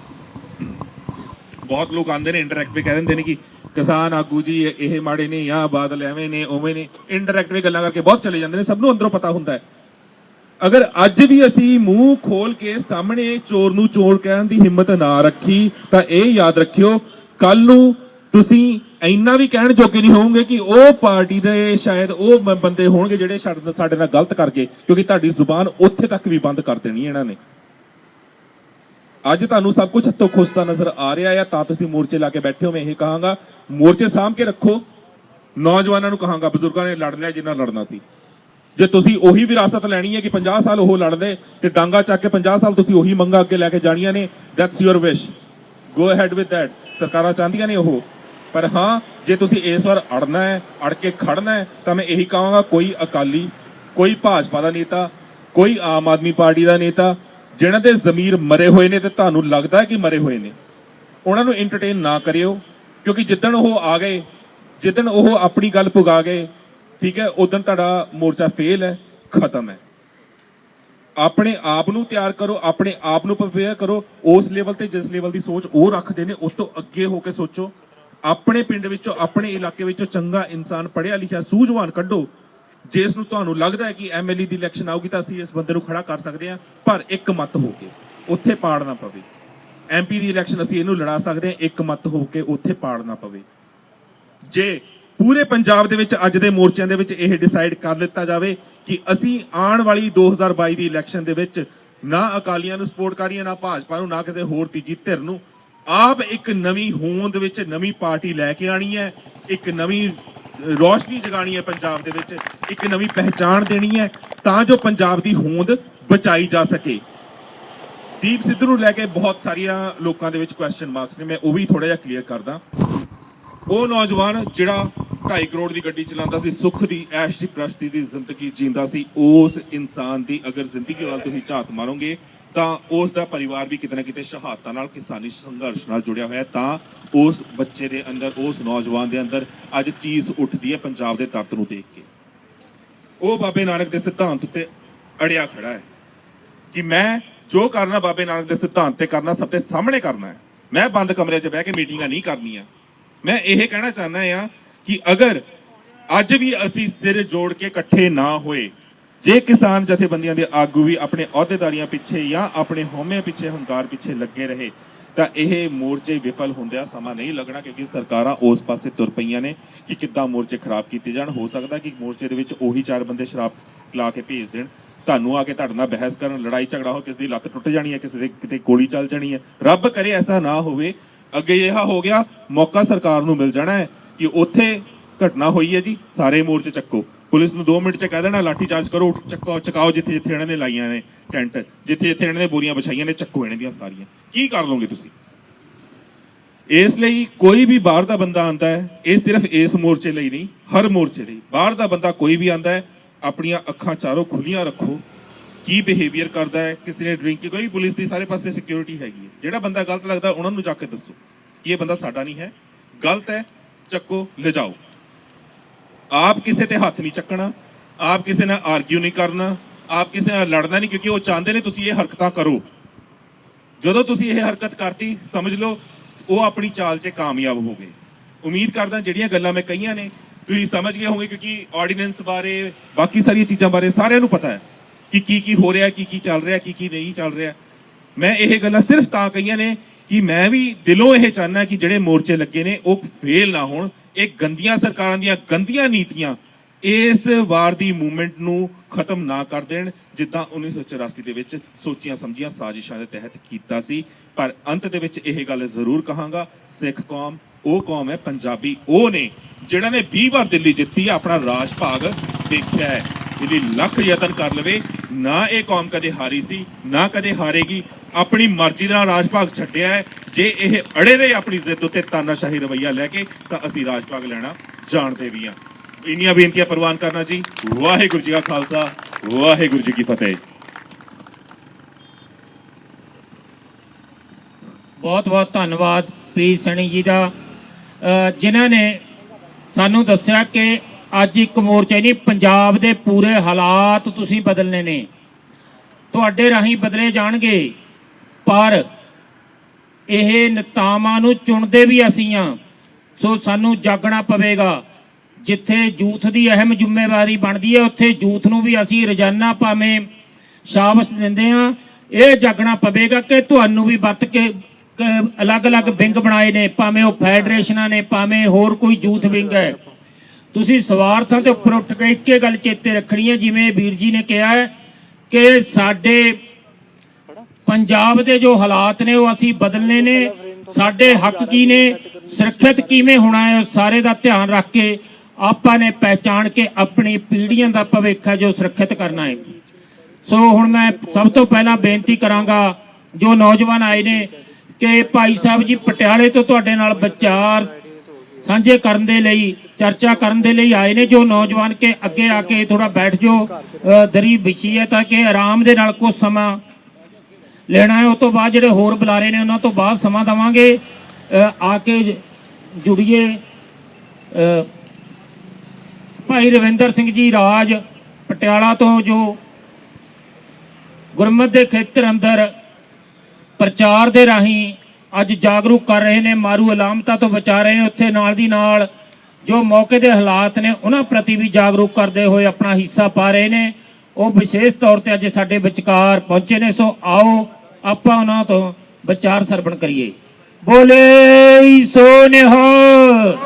ਬਹੁਤ ਲੋਕ ਆਉਂਦੇ ਨੇ, ਇੰਟਰੈਕਟ ਵੀ ਕਹਿ ਦਿੰਦੇ ਨੇ ਕਿ ਕਿਸਾਨ ਆਗੂ ਜੀ ਇਹ ਮਾੜੇ ਨੇ ਜਾਂ ਬਾਦਲ ਐਵੇਂ ਨੇ ਉਵੇਂ ਨੇ, ਇੰਟਰੈਕਟ ਵੀ ਗੱਲਾਂ ਕਰਕੇ ਬਹੁਤ ਚਲੇ ਜਾਂਦੇ ਨੇ। ਸਭ ਨੂੰ ਅੰਦਰੋਂ ਪਤਾ ਹੁੰਦਾ ਹੈ। ਅਗਰ ਅੱਜ ਵੀ ਅਸੀਂ ਮੂੰਹ ਖੋਲ ਕੇ ਸਾਹਮਣੇ ਚੋਰ ਨੂੰ ਚੋਰ ਕਹਿਣ ਦੀ ਹਿੰਮਤ ਨਾ ਰੱਖੀ ਤਾਂ ਇਹ ਯਾਦ ਰੱਖਿਓ, ਕੱਲ ਨੂੰ ਤੁਸੀਂ ਇੰਨਾ ਵੀ ਕਹਿਣ ਜੋਗੇ ਨਹੀਂ ਹੋਵੋਗੇ ਕਿ ਉਹ ਪਾਰਟੀ ਦੇ ਸ਼ਾਇਦ ਉਹ ਬੰਦੇ ਹੋਣਗੇ ਜਿਹੜੇ ਸਾਡੇ ਨਾਲ ਗਲਤ ਕਰ ਗਏ, ਕਿਉਂਕਿ ਤੁਹਾਡੀ ਜ਼ੁਬਾਨ ਉੱਥੇ ਤੱਕ ਵੀ ਬੰਦ ਕਰ ਦੇਣੀ ਇਹਨਾਂ ਨੇ। ਅੱਜ ਤੁਹਾਨੂੰ ਸਭ ਕੁਝ ਹੱਥੋਂ ਖੁੱਸਦਾ ਨਜ਼ਰ ਆ ਰਿਹਾ ਹੈ, ਤਾਂ ਤੁਸੀਂ ਮੋਰਚੇ ਲਾ ਕੇ ਬੈਠੇ ਹੋ। ਮੈਂ ਇਹ ਕਹਾਂਗਾ, ਮੋਰਚੇ ਸਾਂਭ ਕੇ ਰੱਖੋ। ਨੌਜਵਾਨਾਂ ਨੂੰ ਕਹਾਂਗਾ, ਬਜ਼ੁਰਗਾਂ ਨੇ ਲੜ ਲਿਆ ਜਿੰਨਾ ਲੜਨਾ ਸੀ। ਜੇ ਤੁਸੀਂ ਉਹੀ ਵਿਰਾਸਤ ਲੈਣੀ ਹੈ ਕਿ 50 ਸਾਲ ਉਹ ਲੜਦੇ ਤੇ ਡਾਂਗਾ ਚੱਕ ਕੇ 50 ਸਾਲ ਤੁਸੀਂ ਉਹੀ ਮੰਗਾਂ ਅੱਗੇ ਲੈ ਕੇ ਜਾਣੀਆਂ ਨੇ, that's your wish, go ahead with that. ਸਰਕਾਰਾਂ ਚਾਹੁੰਦੀਆਂ ਨੇ ਉਹ, ਪਰ ਹਾਂ ਜੇ ਤੁਸੀਂ ਇਸ ਵਾਰ ਅੜਨਾ ਹੈ, ਅੜ ਕੇ ਖੜਨਾ ਹੈ, ਤਾਂ ਮੈਂ ਇਹੀ ਕਹਾਂਗਾ, ਕੋਈ ਅਕਾਲੀ, ਕੋਈ ਭਾਜਪਾ ਦਾ ਨੇਤਾ, ਕੋਈ ਆਮ ਆਦਮੀ ਪਾਰਟੀ ਦਾ ਨੇਤਾ ਜਿਹਨਾਂ ਦੇ ਜ਼ਮੀਰ ਮਰੇ ਹੋਏ ਨੇ ਤੇ ਤੁਹਾਨੂੰ ਲੱਗਦਾ ਹੈ ਕਿ ਮਰੇ ਹੋਏ ਨੇ, ਉਹਨਾਂ ਨੂੰ ਐਂਟਰਟੇਨ ਨਾ ਕਰਿਓ। ਕਿਉਂਕਿ ਜਿੱਦਣ ਉਹ ਆ ਗਏ, ਜਿੱਦਣ ਉਹ ਆਪਣੀ ਗੱਲ ਪੁਗਾ ਗਏ, ਠੀਕ ਹੈ, ਉਦੋਂ ਤੁਹਾਡਾ ਮੋਰਚਾ ਫੇਲ ਹੈ, ਖਤਮ ਹੈ। ਆਪਣੇ ਆਪ ਨੂੰ ਤਿਆਰ ਕਰੋ, ਆਪਣੇ ਆਪ ਨੂੰ ਪ੍ਰਪੇਅਰ ਕਰੋ ਉਸ ਲੈਵਲ ਤੇ ਜਿਸ ਲੈਵਲ ਦੀ ਸੋਚ ਉਹ ਰੱਖਦੇ ਨੇ, ਉਸ ਤੋਂ ਅੱਗੇ ਹੋ ਕੇ ਸੋਚੋ। ਆਪਣੇ ਪਿੰਡ ਵਿੱਚੋਂ, ਆਪਣੇ ਇਲਾਕੇ ਵਿੱਚੋਂ ਚੰਗਾ ਇਨਸਾਨ, ਪੜ੍ਹਿਆ ਲਿਖਿਆ, ਸੂਝਵਾਨ ਕੱਢੋ, ਜਿਸ ਨੂੰ ਤੁਹਾਨੂੰ ਲੱਗਦਾ ਹੈ ਕਿ ਐਮਐਲਏ ਦੀ ਇਲੈਕਸ਼ਨ ਆਊਗੀ ਤਾਂ ਅਸੀਂ ਇਸ ਬੰਦੇ ਨੂੰ ਖੜਾ ਕਰ ਸਕਦੇ ਹਾਂ, ਪਰ ਇੱਕ ਮਤ ਹੋ ਕੇ ਉੱਥੇ ਪਾੜ ਨਾ ਪਵੇ। ਐਮਪੀ ਦੀ ਇਲੈਕਸ਼ਨ ਅਸੀਂ ਇਹਨੂੰ ਲੜਾ ਸਕਦੇ ਹਾਂ, ਇੱਕ ਮਤ ਹੋ ਕੇ ਉੱਥੇ ਪਾੜ ਨਾ ਪਵੇ। ਜੇ ਪੂਰੇ ਪੰਜਾਬ ਦੇ ਵਿੱਚ ਅੱਜ ਦੇ ਮੋਰਚਿਆਂ ਦੇ ਵਿੱਚ ਇਹ ਡਿਸਾਈਡ ਕਰ ਲਿੱਤਾ ਜਾਵੇ ਕਿ ਅਸੀਂ ਆਉਣ ਵਾਲੀ 2022 ਦੀ ਇਲੈਕਸ਼ਨ ਦੇ ਵਿੱਚ ਨਾ ਅਕਾਲੀਆਂ ਨੂੰ ਸਪੋਰਟ ਕਰ ਰਹੀ ਹੈ, ਨਾ ਭਾਜਪਾ ਨੂੰ, ਨਾ ਕਿਸੇ ਹੋਰ ਤੀਜੀ ਧਿਰ ਨੂੰ। ਆਪ ਇੱਕ ਨਵੀਂ ਹੋਂਦ ਵਿੱਚ ਨਵੀਂ ਪਾਰਟੀ ਲੈ ਕੇ ਆਣੀ ਹੈ, ਇੱਕ ਨਵੀਂ ਰੋਸ਼ਨੀ ਜਗਾਣੀ ਹੈ ਪੰਜਾਬ ਦੇ ਵਿੱਚ, ਇੱਕ ਨਵੀਂ ਪਹਿਚਾਣ ਦੇਣੀ ਹੈ ਤਾਂ ਜੋ ਪੰਜਾਬ ਦੀ ਹੋਂਦ ਬਚਾਈ ਜਾ ਸਕੇ। ਦੀਪ ਸਿੱਧੂ ਨੂੰ ਲੈ ਕੇ ਬਹੁਤ ਸਾਰੀਆਂ ਲੋਕਾਂ ਦੇ ਵਿੱਚ ਕੁਐਸਚਨ ਮਾਰਕਸ ਨੇ, ਮੈਂ ਉਹ ਵੀ ਥੋੜਾ ਜਿਹਾ ਕਲੀਅਰ ਕਰਦਾ। ਉਹ ਨੌਜਵਾਨ ਜਿਹੜਾ 2.5 ਕਰੋੜ ਦੀ ਗੱਡੀ ਚਲਾਉਂਦਾ ਸੀ, ਸੁੱਖ ਦੀ ਐਸ਼ ਦੀ ਪ੍ਰਸਤੀ ਦੀ ਜ਼ਿੰਦਗੀ ਜੀਂਦਾ ਸੀ, ਉਸ ਇਨਸਾਨ ਦੀ ਅਗਰ ਜ਼ਿੰਦਗੀ ਵੱਲ ਤੁਸੀਂ ਝਾਤ ਮਾਰੋਗੇ ਤਾਂ ਉਸ ਦਾ ਪਰਿਵਾਰ ਵੀ ਕਿਤੇ ਨਾ ਕਿਤੇ ਸ਼ਹਾਦਤਾਂ ਨਾਲ, ਕਿਸਾਨੀ ਸੰਘਰਸ਼ ਨਾਲ ਜੁੜਿਆ ਹੋਇਆ। ਤਾਂ ਉਸ ਬੱਚੇ ਦੇ ਅੰਦਰ, ਉਸ ਨੌਜਵਾਨ ਦੇ ਅੰਦਰ ਅੱਜ ਚੀਜ਼ ਉੱਠਦੀ ਹੈ ਪੰਜਾਬ ਦੇ ਦਰਦ ਨੂੰ ਦੇਖ ਕੇ। ਉਹ ਬਾਬੇ ਨਾਨਕ ਦੇ ਸਿਧਾਂਤ ਉੱਤੇ ਅੜਿਆ ਖੜਾ ਹੈ ਕਿ ਮੈਂ ਜੋ ਕਰਨਾ ਬਾਬੇ ਨਾਨਕ ਦੇ ਸਿਧਾਂਤ ਤੇ ਕਰਨਾ, ਸਭ ਦੇ ਸਾਹਮਣੇ ਕਰਨਾ ਹੈ। ਮੈਂ ਬੰਦ ਕਮਰੇ 'ਚ ਬਹਿ ਕੇ ਮੀਟਿੰਗਾਂ ਨਹੀਂ ਕਰਨੀਆਂ। ਮੈਂ ਇਹ ਕਹਿਣਾ ਚਾਹੁੰਦਾ ਹਾਂ ਕਿ ਅਗਰ ਅੱਜ ਵੀ ਅਸੀਂ ਸਿਰ ਜੋੜ ਕੇ ਇਕੱਠੇ ਨਾ ਹੋਏ, ਜੇ ਕਿਸਾਨ ਜਥੇਬੰਦੀਆਂ ਦੇ ਆਗੂ ਵੀ ਆਪਣੇ ਅਹੁਦੇਦਾਰੀਆਂ ਪਿੱਛੇ ਜਾਂ ਆਪਣੇ ਹਉਮੈ ਪਿੱਛੇ, ਹੰਕਾਰ ਪਿੱਛੇ ਲੱਗੇ ਰਹੇ, ਤਾਂ ਇਹ ਮੋਰਚੇ ਵਿਫਲ ਹੁੰਦਿਆਂ ਸਮਾਂ ਨਹੀਂ ਲੱਗਣਾ, ਕਿਉਂਕਿ ਸਰਕਾਰਾਂ ਉਸ ਪਾਸੇ ਤੁਰ ਪਈਆਂ ਨੇ ਕਿ ਕਿੱਦਾਂ ਮੋਰਚੇ ਖਰਾਬ ਕੀਤੇ ਜਾਣ। ਹੋ ਸਕਦਾ ਕਿ ਮੋਰਚੇ ਦੇ ਵਿੱਚ ਉਹੀ 4 ਬੰਦੇ ਸ਼ਰਾਬ ਲਾ ਕੇ ਭੇਜ ਦੇਣ, ਤੁਹਾਨੂੰ ਆ ਕੇ ਤੁਹਾਡੇ ਨਾਲ ਬਹਿਸ ਕਰਨ, ਲੜਾਈ ਝਗੜਾ ਹੋ, ਕਿਸੇ ਦੀ ਲੱਤ ਟੁੱਟ ਜਾਣੀ ਹੈ, ਕਿਸੇ ਦੇ ਕਿਤੇ ਗੋਲੀ ਚੱਲ ਜਾਣੀ ਹੈ। ਰੱਬ ਕਰੇ ਐਸਾ ਨਾ ਹੋਵੇ। ਅੱਗੇ ਇਹ ਹੋ ਗਿਆ, ਮੌਕਾ ਸਰਕਾਰ ਨੂੰ ਮਿਲ ਜਾਣਾ ਹੈ ਕਿ ਉੱਥੇ ਘਟਨਾ ਹੋਈ ਹੈ ਜੀ, ਸਾਰੇ ਮੋਰਚੇ ਚੱਕੋ, ਪੁਲਿਸ ਨੂੰ 2 ਮਿੰਟ 'ਚ ਕਹਿ ਦੇਣਾ ਲਾਠੀ ਚਾਰਜ ਕਰੋ, ਚਕਾਓ ਜਿੱਥੇ ਜਿੱਥੇ ਇਹਨਾਂ ਨੇ ਲਾਈਆਂ ਨੇ ਟੈਂਟ, ਜਿੱਥੇ ਜਿੱਥੇ ਇਹਨਾਂ ਨੇ ਬੋਰੀਆਂ ਵਿਛਾਈਆਂ ਨੇ, ਚੱਕੋ ਇਹਨਾਂ ਦੀਆਂ ਸਾਰੀਆਂ। ਕੀ ਕਰ ਲਓਗੇ ਤੁਸੀਂ? ਇਸ ਲਈ ਕੋਈ ਵੀ ਬਾਹਰ ਦਾ ਬੰਦਾ ਆਉਂਦਾ ਹੈ, ਇਹ ਸਿਰਫ ਇਸ ਮੋਰਚੇ ਲਈ ਨਹੀਂ, ਹਰ ਮੋਰਚੇ ਲਈ ਬਾਹਰ ਦਾ ਬੰਦਾ ਕੋਈ ਵੀ ਆਉਂਦਾ ਹੈ, ਆਪਣੀਆਂ ਅੱਖਾਂ ਚਾਰੋਂ ਖੁੱਲੀਆਂ ਰੱਖੋ। ਕੀ ਬਿਹੇਵੀਅਰ ਕਰਦਾ ਹੈ, ਕਿਸੇ ਨੇ ਡਰਿੰਕ, ਕੋਈ ਪੁਲਿਸ ਦੀ ਸਾਰੇ ਪਾਸੇ ਸਿਕਿਉਰਿਟੀ ਹੈਗੀ ਹੈ। ਜਿਹੜਾ ਬੰਦਾ ਗਲਤ ਲੱਗਦਾ ਉਹਨਾਂ ਨੂੰ ਜਾ ਕੇ ਦੱਸੋ ਕਿ ਇਹ ਬੰਦਾ ਸਾਡਾ ਨਹੀਂ ਹੈ, ਗਲਤ ਹੈ, ਚੱਕੋ, ਲਿਜਾਓ। ਆਪ ਕਿਸੇ ਤੇ ਹੱਥ ਨਹੀਂ ਚੱਕਣਾ, ਆਪ ਕਿਸੇ ਨਾਲ ਆਰਗਿਊ ਨਹੀਂ ਕਰਨਾ, ਆਪ ਕਿਸੇ ਨਾਲ ਲੜਨਾ ਨਹੀਂ, ਕਿਉਂਕਿ ਉਹ ਚਾਹੁੰਦੇ ਨੇ ਤੁਸੀਂ ਇਹ ਹਰਕਤਾਂ ਕਰੋ। ਜਦੋਂ ਤੁਸੀਂ ਇਹ ਹਰਕਤ ਕਰਤੀ, ਸਮਝ ਲਓ ਉਹ ਆਪਣੀ ਚਾਲ 'ਚ ਕਾਮਯਾਬ ਹੋ ਗਏ। ਉਮੀਦ ਕਰਦਾ ਜਿਹੜੀਆਂ ਗੱਲਾਂ ਮੈਂ ਕਹੀਆਂ ਨੇ ਤੁਸੀਂ ਸਮਝ ਗਏ ਹੋਗੇ, ਕਿਉਂਕਿ ਆਰਡੀਨੈਂਸ ਬਾਰੇ, ਬਾਕੀ ਸਾਰੀਆਂ ਚੀਜ਼ਾਂ ਬਾਰੇ ਸਾਰਿਆਂ ਨੂੰ ਪਤਾ ਹੈ ਕਿ ਕੀ ਹੋ ਰਿਹਾ, ਕੀ ਚੱਲ ਰਿਹਾ, ਕੀ ਨਹੀਂ ਚੱਲ ਰਿਹਾ। ਮੈਂ ਇਹ ਗੱਲਾਂ ਸਿਰਫ ਤਾਂ ਕਹੀਆਂ ਨੇ ਕਿ ਮੈਂ ਵੀ ਦਿਲੋਂ ਇਹ ਚਾਹੁੰਦਾ ਕਿ ਜਿਹੜੇ ਮੋਰਚੇ ਲੱਗੇ ਨੇ ਉਹ ਫੇਲ ਨਾ ਹੋਣ। ਇਹ ਗੰਦੀਆਂ ਸਰਕਾਰਾਂ ਦੀਆਂ ਗੰਦੀਆਂ ਨੀਤੀਆਂ ਇਸ ਵਾਰ ਦੀ ਮੂਵਮੈਂਟ ਨੂੰ ਖਤਮ ਨਾ ਕਰ ਦੇਣ, ਜਿੱਦਾਂ 1984 ਦੇ ਵਿੱਚ ਸੋਚੀਆਂ ਸਮਝੀਆਂ ਸਾਜ਼ਿਸ਼ਾਂ ਦੇ ਤਹਿਤ ਕੀਤਾ ਸੀ। ਪਰ ਅੰਤ ਦੇ ਵਿੱਚ ਇਹ ਗੱਲ ਜ਼ਰੂਰ ਕਹਾਂਗਾ, ਸਿੱਖ ਕੌਮ ਉਹ ਕੌਮ ਹੈ, ਪੰਜਾਬੀ ਉਹ ਨੇ ਜਿਹੜਾ ਨੇ 20 ਵਾਰ ਦਿੱਲੀ ਜਿੱਤੀ ਹੈ, ਆਪਣਾ ਰਾਜ ਭਾਗ ਦੇਖਿਆ ਹੈ। ਦਿੱਲੀ ਲੱਖ ਯਤਨ ਕਰ ਲਵੇ, ਨਾ ਇਹ ਕੌਮ ਕਦੇ ਹਾਰੀ ਸੀ, ਨਾ ਕਦੇ ਹਾਰੇਗੀ। ਆਪਣੀ ਮਰਜ਼ੀ ਨਾਲ ਰਾਜ ਭਾਗ ਛੱਡਿਆ ਹੈ। ਜੇ ਇਹ ਅੜੇ ਰਹੇ ਆਪਣੀ ਜ਼ਿੱਦ ਉੱਤੇ ਤਾਨਾਸ਼ਾਹੀ ਰਵੱਈਆ ਲੈ ਕੇ, ਤਾਂ ਅਸੀਂ ਰਾਜ ਭਾਗ ਲੈਣਾ ਜਾਣਦੇ ਵੀ ਹਾਂ। ਇੰਨੀਆਂ ਬੇਨਤੀਆਂ ਪ੍ਰਵਾਨ ਕਰਨਾ ਜੀ। ਵਾਹਿਗੁਰੂ ਜੀ ਕਾ ਖਾਲਸਾ, ਵਾਹਿਗੁਰੂ ਜੀ ਕੀ ਫਤਿਹ। ਬਹੁਤ ਬਹੁਤ ਧੰਨਵਾਦ ਪ੍ਰੀਤ ਸੈਣੀ ਜੀ ਦਾ, ਜਿਨ੍ਹਾਂ ਨੇ ਸਾਨੂੰ ਦੱਸਿਆ ਕਿ ਅੱਜ ਇੱਕ ਮੋਰਚਾ ਨਹੀਂ, ਪੰਜਾਬ ਦੇ ਪੂਰੇ ਹਾਲਾਤ ਤੁਸੀਂ ਬਦਲਨੇ ਨੇ, ਤੁਹਾਡੇ ਰਾਹੀਂ ਬਦਲੇ ਜਾਣਗੇ। ਪਰ ਇਹ ਨੇਤਾਵਾਂ ਨੂੰ ਚੁਣਦੇ ਵੀ ਅਸੀਂ ਹਾਂ, ਸੋ ਸਾਨੂੰ ਜਾਗਣਾ ਪਵੇਗਾ। ਜਿੱਥੇ ਯੂਥ ਦੀ ਅਹਿਮ ਜ਼ਿੰਮੇਵਾਰੀ ਬਣਦੀ ਹੈ, ਉੱਥੇ ਯੂਥ ਨੂੰ ਵੀ ਅਸੀਂ ਰੋਜ਼ਾਨਾ ਭਾਵੇਂ ਸ਼ਾਬਾਸ਼ ਦਿੰਦੇ ਹਾਂ। ਇਹ ਜਾਗਣਾ ਪਵੇਗਾ ਕਿ ਤੁਹਾਨੂੰ ਵੀ ਵਰਤ ਕੇ ਅਲੱਗ-ਅਲੱਗ ਵਿੰਗ ਬਣਾਏ ਨੇ, ਭਾਵੇਂ ਉਹ ਫੈਡਰੇਸ਼ਨਾਂ ਨੇ, ਭਾਵੇਂ ਹੋਰ ਕੋਈ ਯੂਥ ਵਿੰਗ ਹੈ। ਤੁਸੀਂ ਸਵਾਰਥਾਂ ਦੇ ਉੱਪਰ ਉੱਠ ਕੇ ਇੱਕੇ ਗੱਲ ਚੇਤੇ ਰੱਖਣੀ ਹੈ, ਜਿਵੇਂ ਵੀਰ ਜੀ ਨੇ ਕਿਹਾ ਹੈ ਕਿ ਸਾਡੇ ਪੰਜਾਬ ਦੇ ਜੋ ਹਾਲਾਤ ਨੇ ਉਹ ਅਸੀਂ ਬਦਲਨੇ ਨੇ। ਸਾਡੇ ਹੱਕ ਕੀ ਨੇ, ਸੁਰੱਖਿਅਤ ਕਿਵੇਂ ਹੋਣਾ ਹੈ, ਸਾਰੇ ਦਾ ਧਿਆਨ ਰੱਖ ਕੇ ਆਪਾਂ ਨੇ ਪਹਿਚਾਣ ਕੇ ਆਪਣੀ ਪੀੜ੍ਹੀਆਂ ਦਾ ਭਵਿੱਖ ਹੈ ਜੋ ਸੁਰੱਖਿਅਤ ਕਰਨਾ ਹੈ। ਸੋ ਹੁਣ ਮੈਂ ਸਭ ਤੋਂ ਪਹਿਲਾਂ ਬੇਨਤੀ ਕਰਾਂਗਾ ਜੋ ਨੌਜਵਾਨ ਆਏ ਨੇ ਕਿ ਭਾਈ ਸਾਹਿਬ ਜੀ ਪਟਿਆਲੇ ਤੋਂ ਤੁਹਾਡੇ ਨਾਲ ਵਿਚਾਰ ਸਾਂਝੇ ਕਰਨ ਦੇ ਲਈ, ਚਰਚਾ ਕਰਨ ਦੇ ਲਈ ਆਏ ਨੇ। ਜੋ ਨੌਜਵਾਨ ਕੇ ਅੱਗੇ ਆ ਕੇ ਥੋੜਾ ਬੈਠ ਜਾਓ, ਦਰੀ ਵਿਛੀ ਹੈ ਤਾਂ ਕਿ ਆਰਾਮ ਦੇ ਨਾਲ ਕੁਝ ਸਮਾਂ ਲੈਣਾ ਹੈ। ਉਸ ਤੋਂ ਬਾਅਦ ਜਿਹੜੇ ਹੋਰ ਬੁਲਾਰੇ ਨੇ ਉਹਨਾਂ ਤੋਂ ਬਾਅਦ ਸਮਾਂ ਦੇਵਾਂਗੇ। ਆ ਕੇ ਜੁੜੀਏ। ਭਾਈ ਰਵਿੰਦਰ ਸਿੰਘ ਜੀ ਰਾਜ ਪਟਿਆਲਾ ਤੋਂ, ਜੋ ਗੁਰਮਤਿ ਦੇ ਖੇਤਰ ਅੰਦਰ ਪ੍ਰਚਾਰ ਦੇ ਰਾਹੀਂ ਅੱਜ ਜਾਗਰੂਕ ਕਰ ਰਹੇ ਨੇ, ਮਾਰੂ ਅਲਾਮਤਾਂ ਤੋਂ ਬਚਾ ਰਹੇ ਨੇ। ਉੱਥੇ ਨਾਲ ਦੀ ਨਾਲ ਜੋ ਮੌਕੇ ਦੇ ਹਾਲਾਤ ਨੇ ਉਹਨਾਂ ਪ੍ਰਤੀ ਵੀ ਜਾਗਰੂਕ ਕਰਦੇ ਹੋਏ ਆਪਣਾ ਹਿੱਸਾ ਪਾ ਰਹੇ ਨੇ, ਉਹ ਵਿਸ਼ੇਸ਼ ਤੌਰ ਤੇ ਅੱਜ ਸਾਡੇ ਵਿਚਕਾਰ ਪਹੁੰਚੇ ਨੇ। ਸੋ ਆਓ ਆਪਾਂ ਉਹਨਾਂ ਤੋਂ ਵਿਚਾਰ ਸਰਵਣ ਕਰੀਏ। ਬੋਲੇ ਸੋ ਨਿਹਾਲ।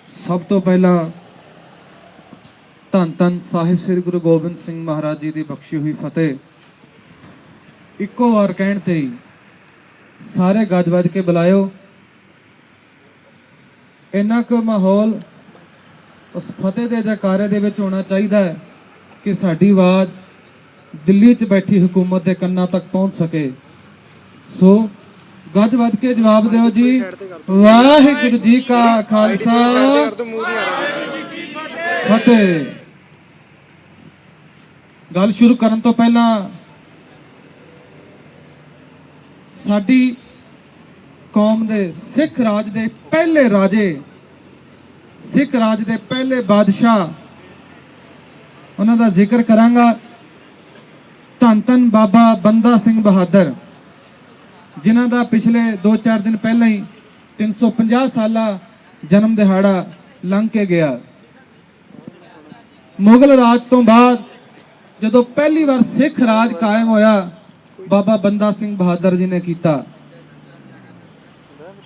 ਸਭ ਤੋਂ ਪਹਿਲਾਂ ਧੰਨ ਧੰਨ ਸਾਹਿਬ ਸ੍ਰੀ ਗੁਰੂ ਗੋਬਿੰਦ ਸਿੰਘ ਮਹਾਰਾਜ ਜੀ ਦੀ ਬਖਸ਼ੀ ਹੋਈ ਫਤਿਹ। ਇੱਕੋ ਵਾਰ ਕਹਿਣ ਤੇ ਹੀ ਸਾਰੇ ਗੱਜ ਵੱਜ ਕੇ ਬੁਲਾਇਓ। ਇੰਨਾ ਕੁ ਮਾਹੌਲ ਉਸ ਫਤਿਹ ਦੇ ਜੈਕਾਰੇ ਦੇ ਵਿੱਚ ਹੋਣਾ ਚਾਹੀਦਾ ਹੈ ਕਿ ਸਾਡੀ ਆਵਾਜ਼ ਦਿੱਲੀ 'ਚ ਬੈਠੀ ਹਕੂਮਤ ਦੇ ਕੰਨਾਂ ਤੱਕ ਪਹੁੰਚ ਸਕੇ। ਸੋ ਗੱਜ ਵੱਜ ਕੇ ਜਵਾਬ ਦਿਓ ਜੀ, ਵਾਹਿਗੁਰੂ ਜੀ ਕਾ ਖਾਲਸਾ ਫਤਿਹ। ਗੱਲ ਸ਼ੁਰੂ ਕਰਨ ਤੋਂ ਪਹਿਲਾਂ ਸਾਡੀ ਕੌਮ ਦੇ ਸਿੱਖ ਰਾਜ ਦੇ ਪਹਿਲੇ ਰਾਜੇ, ਸਿੱਖ ਰਾਜ ਦੇ ਪਹਿਲੇ ਬਾਦਸ਼ਾਹ, ਉਹਨਾਂ ਦਾ ਜ਼ਿਕਰ ਕਰਾਂਗਾ। ਧੰਨ ਧੰਨ ਬਾਬਾ ਬੰਦਾ ਸਿੰਘ ਬਹਾਦਰ, ਜਿਨ੍ਹਾਂ ਦਾ ਪਿਛਲੇ 2-4 ਦਿਨ ਪਹਿਲਾਂ ਹੀ 350 ਸਾਲਾ ਜਨਮ ਦਿਹਾੜਾ ਲੰਘ ਕੇ ਗਿਆ। ਮੁਗਲ ਰਾਜ ਤੋਂ ਬਾਅਦ ਜਦੋਂ ਪਹਿਲੀ ਵਾਰ ਸਿੱਖ ਰਾਜ ਕਾਇਮ ਹੋਇਆ, ਬਾਬਾ ਬੰਦਾ ਸਿੰਘ ਬਹਾਦਰ ਜੀ ਨੇ ਕੀਤਾ।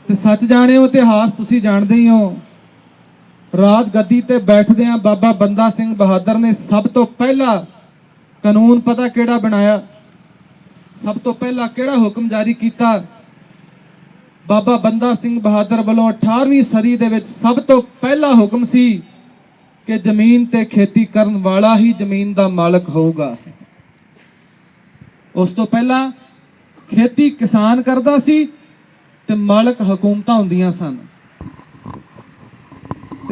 ਤੇ ਸੱਚ ਜਾਣਿਓ, ਇਤਿਹਾਸ ਤੁਸੀਂ ਜਾਣਦੇ ਹੀ ਹੋ, ਰਾਜ ਗੱਦੀ ਤੇ ਬੈਠਦਿਆਂ ਬਾਬਾ ਬੰਦਾ ਸਿੰਘ ਬਹਾਦਰ ਨੇ ਸਭ ਤੋਂ ਪਹਿਲਾ ਕਾਨੂੰਨ ਪਤਾ ਕਿਹੜਾ ਬਣਾਇਆ? ਸਭ ਤੋਂ ਪਹਿਲਾਂ ਕਿਹੜਾ ਹੁਕਮ ਜਾਰੀ ਕੀਤਾ? ਬਾਬਾ ਬੰਦਾ ਸਿੰਘ ਬਹਾਦਰ ਵੱਲੋਂ 18ਵੀਂ ਸਦੀ ਦੇ ਵਿੱਚ ਸਭ ਤੋਂ ਪਹਿਲਾ ਹੁਕਮ ਸੀ ਕਿ ਜ਼ਮੀਨ ਤੇ ਖੇਤੀ ਕਰਨ ਵਾਲਾ ਹੀ ਜ਼ਮੀਨ ਦਾ ਮਾਲਕ ਹੋਊਗਾ। ਉਸ ਤੋਂ ਪਹਿਲਾਂ ਖੇਤੀ ਕਿਸਾਨ ਕਰਦਾ ਸੀ ਤੇ ਮਾਲਕ ਹਕੂਮਤਾਂ ਹੁੰਦੀਆਂ ਸਨ।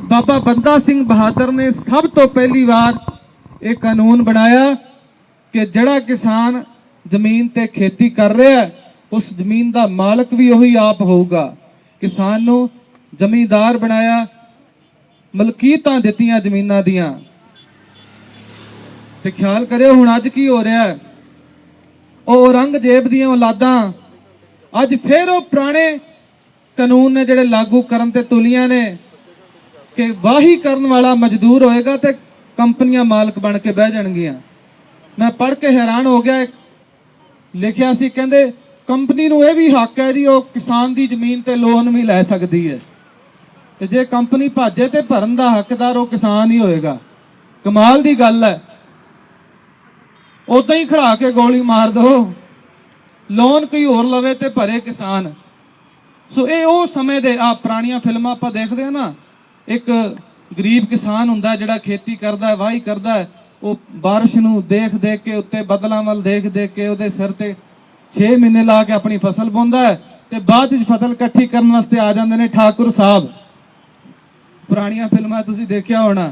ਬਾਬਾ ਬੰਦਾ ਸਿੰਘ ਬਹਾਦਰ ਨੇ ਸਭ ਤੋਂ ਪਹਿਲੀ ਵਾਰ ਇਹ ਕਾਨੂੰਨ ਬਣਾਇਆ ਕਿ ਜਿਹੜਾ ਕਿਸਾਨ ਜ਼ਮੀਨ ਤੇ ਖੇਤੀ ਕਰ ਰਿਹਾ ਹੈ, ਉਸ ਜ਼ਮੀਨ ਦਾ ਮਾਲਕ ਵੀ ਉਹੀ ਆਪ ਹੋਊਗਾ। ਕਿਸਾਨ ਨੂੰ ਜ਼ਮੀਂਦਾਰ ਬਣਾਇਆ, ਮਲਕੀਤਾਂ ਦਿੱਤੀਆਂ ਜ਼ਮੀਨਾਂ ਦੀਆਂ। ਤੇ ਖਿਆਲ ਕਰਿਓ ਹੁਣ ਅੱਜ ਕੀ ਹੋ ਰਿਹਾ ਹੈ। ਉਹ ਔਰੰਗਜ਼ੇਬ ਦੀਆਂ ਔਲਾਦਾਂ ਅੱਜ ਫਿਰ ਉਹ ਪੁਰਾਣੇ ਕਾਨੂੰਨ ਨੇ ਜਿਹੜੇ ਲਾਗੂ ਕਰਨ ਤੇ ਤੁਲੀਆਂ ਨੇ ਕਿ ਵਾਹੀ ਕਰਨ ਵਾਲਾ ਮਜ਼ਦੂਰ ਹੋਏਗਾ ਤੇ ਕੰਪਨੀਆਂ ਮਾਲਕ ਬਣ ਕੇ ਬਹਿ ਜਾਣਗੀਆਂ। ਮੈਂ ਪੜ੍ਹ ਕੇ ਹੈਰਾਨ ਹੋ ਗਿਆ। ਲਿਖਿਆ ਸੀ, ਕਹਿੰਦੇ ਕੰਪਨੀ ਨੂੰ ਇਹ ਵੀ ਹੱਕ ਹੈ ਜੀ, ਉਹ ਕਿਸਾਨ ਦੀ ਜ਼ਮੀਨ ਤੇ ਲੋਨ ਵੀ ਲੈ ਸਕਦੀ ਹੈ, ਤੇ ਜੇ ਕੰਪਨੀ ਭਾਜੇ ਤੇ ਭਰਨ ਦਾ ਹੱਕਦਾਰ ਉਹ ਕਿਸਾਨ ਹੀ ਹੋਏਗਾ। ਕਮਾਲ ਦੀ ਗੱਲ ਹੈ। ਉਦਾਂ ਹੀ ਖੜਾ ਕੇ ਗੋਲੀ ਮਾਰ ਦੋ, ਲੋਨ ਕੋਈ ਹੋਰ ਲਵੇ ਤੇ ਭਰੇ ਕਿਸਾਨ। ਸੋ ਇਹ ਉਹ ਸਮੇਂ ਦੇ ਆ ਪੁਰਾਣੀਆਂ ਫਿਲਮਾਂ ਆਪਾਂ ਦੇਖਦੇ ਆ ਨਾ, ਇੱਕ ਗਰੀਬ ਕਿਸਾਨ ਹੁੰਦਾ ਜਿਹੜਾ ਖੇਤੀ ਕਰਦਾ, ਵਾਹੀ ਕਰਦਾ, ਉਹ ਬਾਰਿਸ਼ ਨੂੰ ਦੇਖ ਦੇਖ ਕੇ, ਉੱਤੇ ਬੱਦਲਾਂ ਵੱਲ ਦੇਖ ਦੇਖ ਕੇ ਉਹਦੇ ਸਿਰ ਤੇ 6 ਮਹੀਨੇ ਲਾ ਕੇ ਆਪਣੀ ਫਸਲ ਬੋਂਦਾ ਹੈ ਤੇ ਬਾਅਦ ਵਿੱਚ ਫਸਲ ਇਕੱਠੀ ਕਰਨ ਵਾਸਤੇ ਆ ਜਾਂਦੇ ਨੇ ਠਾਕੁਰ ਸਾਹਿਬ। ਪੁਰਾਣੀਆਂ ਫਿਲਮਾਂ ਤੁਸੀਂ ਦੇਖਿਆ ਹੋਣਾ।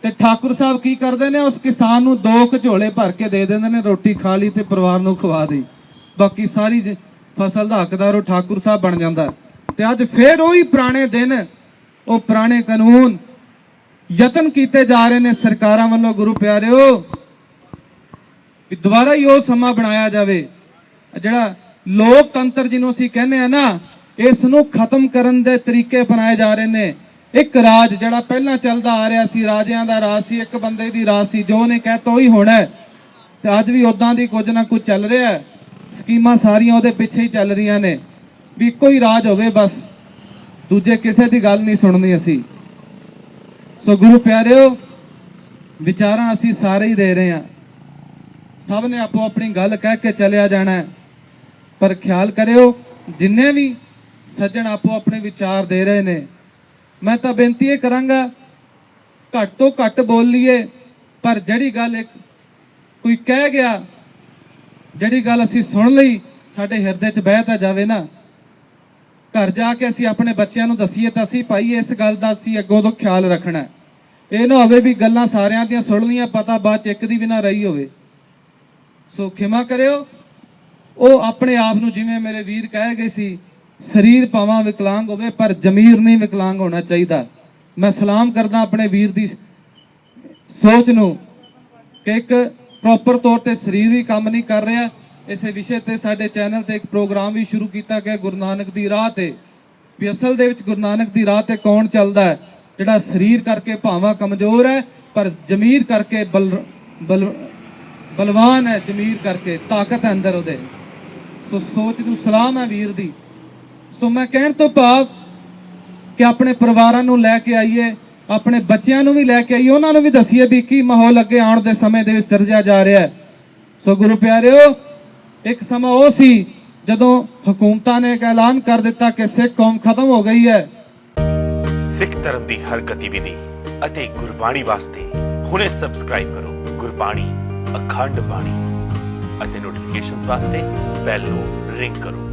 ਤੇ ਠਾਕੁਰ ਸਾਹਿਬ ਕੀ ਕਰਦੇ ਨੇ? ਉਸ ਕਿਸਾਨ ਨੂੰ 2 ਝੋਲੇ ਭਰ ਕੇ ਦੇ ਦਿੰਦੇ ਨੇ, ਰੋਟੀ ਖਾ ਲਈ ਤੇ ਪਰਿਵਾਰ ਨੂੰ ਖਵਾ ਦੇ, ਬਾਕੀ ਸਾਰੀ ਫਸਲ ਦਾ ਹੱਕਦਾਰ ਉਹ ਠਾਕੁਰ ਸਾਹਿਬ ਬਣ ਜਾਂਦਾ। ਤੇ ਅੱਜ ਫੇਰ ਉਹੀ ਪੁਰਾਣੇ ਦਿਨ, ਉਹ ਪੁਰਾਣੇ ਕਾਨੂੰਨ ਯਤਨ ਕੀਤੇ ਜਾ ਰਹੇ ਨੇ ਸਰਕਾਰਾਂ ਵੱਲੋਂ। ਗੁਰੂ ਪਿਆਰਿਓ, ਵੀ ਦੁਬਾਰਾ ਹੀ ਉਹ ਸਮਾਂ ਬਣਾਇਆ ਜਾਵੇ ਜਿਹੜਾ ਲੋਕਤੰਤਰ ਜਿਹਨੂੰ ਅਸੀਂ ਕਹਿੰਦੇ ਆ ਨਾ, ਇਸ ਨੂੰ ਖਤਮ ਕਰਨ ਦੇ ਤਰੀਕੇ ਅਪਣਾਏ ਜਾ ਰਹੇ ਨੇ। ਇੱਕ ਰਾਜ ਜਿਹੜਾ ਪਹਿਲਾਂ ਚੱਲਦਾ ਆ ਰਿਹਾ ਸੀ, ਰਾਜਿਆਂ ਦਾ ਰਾਜ ਸੀ, ਇੱਕ ਬੰਦੇ ਦੀ ਰਾਜ ਸੀ, ਜੋ ਉਹਨੇ ਕਹਿਤਾ ਉਹੀ ਹੋਣਾ। ਤੇ ਅੱਜ ਵੀ ਉਦਾਂ ਦੀ ਕੁਝ ਨਾ ਕੁਝ ਚੱਲ ਰਿਹਾ ਹੈ। ਸਕੀਮਾਂ ਸਾਰੀਆਂ ਉਹਦੇ ਪਿੱਛੇ ਹੀ ਚੱਲ ਰਹੀਆਂ ਨੇ ਵੀ ਇੱਕੋ ਹੀ ਰਾਜ ਹੋਵੇ, ਬਸ ਦੂਜੇ ਕਿਸੇ ਦੀ ਗੱਲ ਨਹੀਂ ਸੁਣਨੀ ਅਸੀਂ। ਸੋ ਗੁਰੂ ਪਿਆਰਿਓ, ਵਿਚਾਰਾਂ ਅਸੀਂ ਸਾਰੇ ਹੀ ਦੇ ਰਹੇ ਹਾਂ, ਸਭ ਨੇ ਆਪੋ ਆਪਣੀ ਗੱਲ ਕਹਿ ਕੇ ਚਲਿਆ ਜਾਣਾ। ਪਰ ਖਿਆਲ ਕਰਿਓ, ਜਿੰਨੇ ਵੀ ਸੱਜਣ ਆਪੋ ਆਪਣੇ ਵਿਚਾਰ ਦੇ ਰਹੇ ਨੇ, ਮੈਂ ਤਾਂ ਬੇਨਤੀ ਇਹ ਕਰਾਂਗਾ ਘੱਟ ਤੋਂ ਘੱਟ ਬੋਲੀਏ, ਪਰ ਜਿਹੜੀ ਗੱਲ ਇੱਕ ਕੋਈ ਕਹਿ ਗਿਆ, ਜਿਹੜੀ ਗੱਲ ਅਸੀਂ ਸੁਣ ਲਈ, ਸਾਡੇ ਹਿਰਦੇ 'ਚ ਬਹਿ ਤਾਂ ਜਾਵੇ ਨਾ। ਘਰ ਜਾ ਕੇ ਅਸੀਂ ਆਪਣੇ ਬੱਚਿਆਂ ਨੂੰ ਦਸੀਏ ਤਾਂ ਅਸੀਂ ਭਾਈ ਇਸ ਗੱਲ ਦਾ ਅਸੀਂ ਅੱਗੋਂ ਤੋਂ ਖਿਆਲ ਰੱਖਣਾ। ਇਹ ਨਾ ਹੋਵੇ ਵੀ ਗੱਲਾਂ ਸਾਰਿਆਂ ਦੀਆਂ ਸੁਣ ਲਈਆਂ, ਪਤਾ ਬਾਅਦ 'ਚ ਇੱਕ ਦੀ ਵੀ ਨਾ ਰਹੀ ਹੋਵੇ। ਸੋ ਖਿਮਾ ਕਰਿਓ। ਉਹ ਆਪਣੇ ਆਪ ਨੂੰ, ਜਿਵੇਂ ਮੇਰੇ ਵੀਰ ਕਹਿ ਗਏ ਸੀ, ਸਰੀਰ ਭਾਵੇਂ ਵਿਕਲਾਂਗ ਹੋਵੇ ਪਰ ਜ਼ਮੀਰ ਨਹੀਂ ਵਿਕਲਾਂਗ ਹੋਣਾ ਚਾਹੀਦਾ। ਮੈਂ ਸਲਾਮ ਕਰਦਾ ਆਪਣੇ ਵੀਰ ਦੀ ਸੋਚ ਨੂੰ ਕਿ ਇੱਕ ਪ੍ਰੋਪਰ ਤੌਰ ਤੇ ਸਰੀਰ ਵੀ ਕੰਮ ਨਹੀਂ ਕਰ ਰਿਹਾ। ਇਸੇ ਵਿਸ਼ੇ ਤੇ ਸਾਡੇ ਚੈਨਲ ਤੇ ਇੱਕ ਪ੍ਰੋਗਰਾਮ ਵੀ ਸ਼ੁਰੂ ਕੀਤਾ ਗਿਆ, ਗੁਰੂ ਨਾਨਕ ਦੀ ਰਾਹ ਤੇ, ਵੀ ਅਸਲ ਦੇ ਵਿੱਚ ਗੁਰੂ ਨਾਨਕ ਦੀ ਰਾਹ ਤੇ ਕੌਣ ਚੱਲਦਾ ਹੈ? ਜਿਹੜਾ ਸਰੀਰ ਕਰਕੇ ਭਾਵੇਂ ਕਮਜ਼ੋਰ ਹੈ ਪਰ ਜ਼ਮੀਰ ਕਰਕੇ ਬਲਵਾਨ ਹੈ, ਜ਼ਮੀਰ ਕਰਕੇ ਤਾਕਤ ਹੈ ਅੰਦਰ ਉਹਦੇ। ਸੋ ਸੋਚ ਨੂੰ ਸਲਾਮ ਹੈ ਵੀਰ ਦੀ। ਸੋ ਮੈਂ ਕਹਿਣ ਤੋਂ ਭਾਵ ਕਿ ਆਪਣੇ ਪਰਿਵਾਰਾਂ ਨੂੰ ਲੈ ਕੇ ਆਈਏ, ਆਪਣੇ ਬੱਚਿਆਂ ਨੂੰ ਵੀ ਲੈ ਕੇ ਆਈਏ, ਉਹਨਾਂ ਨੂੰ ਵੀ ਦੱਸੀਏ ਵੀ ਕੀ ਮਾਹੌਲ ਅੱਗੇ ਆਉਣ ਦੇ ਸਮੇਂ ਦੇ ਵਿੱਚ ਸਿਰਜਿਆ ਜਾ ਰਿਹਾ ਹੈ। ਸੋ ਗੁਰੂ ਪਿਆਰਿਓ, ਇੱਕ ਸਮਾਂ ਉਹ ਸੀ ਜਦੋਂ ਹਕੂਮਤਾਂ ਨੇ ਇੱਕ ਐਲਾਨ ਕਰ ਦਿੱਤਾ ਕਿ ਸਿੱਖ ਕੌਮ ਖਤਮ ਹੋ ਗਈ ਹੈ। ਸਿੱਖ ਧਰਮ ਦੀ ਹਰ ਗਤੀਵਿਧੀ ਅਤੇ ਗੁਰਬਾਣੀ ਵਾਸਤੇ ਹੁਣੇ ਸਬਸਕ੍ਰਾਈਬ ਕਰੋ ਗੁਰਬਾਣੀ ਅਖੰਡ ਬਾਣੀ ਅਤੇ ਨੋਟੀਫਿਕੇਸ਼ਨਸ ਵਾਸਤੇ ਬੈਲ ਨੂੰ ਰਿੰਗ ਕਰੋ।